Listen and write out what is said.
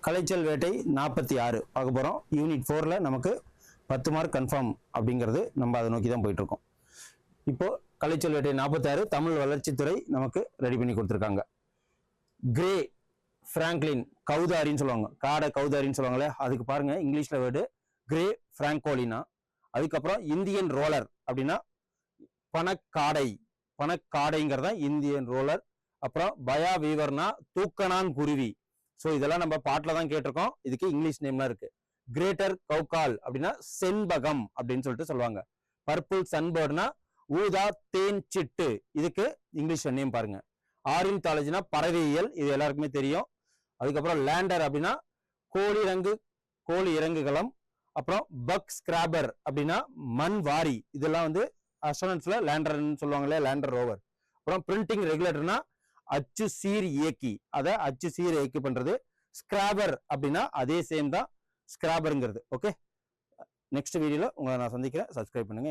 கலைச்சல் வேட்டை 46 பார்க்க போகிறோம். யூனிட் 4ல் நமக்கு 10 மார்க் கன்ஃபார்ம் அப்படிங்கிறது நம்ம அதை நோக்கி தான் போயிட்டுருக்கோம். இப்போது கலைச்சல் வேட்டை 46 தமிழ் வளர்ச்சித்துறை நமக்கு ரெடி பண்ணி கொடுத்துருக்காங்க. கிரே ஃப்ராங்க்லின் கௌதாரின்னு சொல்லுவாங்க, காடை கௌதாரின்னு சொல்லுவாங்களே, அதுக்கு பாருங்கள் இங்கிலீஷில் வேர்டு கிரே ஃப்ராங்கோலினா. அதுக்கப்புறம் இந்தியன் ரோலர் அப்படின்னா பணக்காடை, பணக்காடைங்கிறது தான் இந்தியன் ரோலர். அப்புறம் பயா வீவர்னா தூக்கணான் குருவி. ஸோ இதெல்லாம் நம்ம பாட்டில் தான் கேட்டிருக்கோம். இதுக்கு இங்கிலீஷ் நேம்லாம் இருக்கு. கிரேட்டர் கௌகால் அப்படின்னா செண்பகம் அப்படின்னு சொல்லிட்டு சொல்லுவாங்க. பர்பிள் சன்பேர்ட்னா ஊதா தேன் சிட்டு, இதுக்கு இங்கிலீஷ் நேம் பாருங்க. ஆரின்தாலஜினா பறவையியல், இது எல்லாருக்குமே தெரியும். அதுக்கப்புறம் லேண்டர் அப்படின்னா கோழி இறங்குகளம். அப்புறம் பக் ஸ்கிராபர் அப்படின்னா மண் வாரி, இதெல்லாம் வந்து அஸ்ட்ரோனட்ஸ்ல லேண்டர்னு சொல்லுவாங்களே, லேண்டர் ரோவர். அப்புறம் பிரிண்டிங் ரெகுலேட்டர்னா அச்சு சீர் இயக்கி, அதை அச்சு சீர் இயக்கி பண்றது. ஸ்கிராபர் அப்படின்னா அதே சேம் தான் ஸ்கிராபருங்கிறது. ஓகே, நெக்ஸ்ட் வீடியோல உங்களை நான் சந்திக்கிறேன். சப்ஸ்கிரைப் பண்ணுங்க.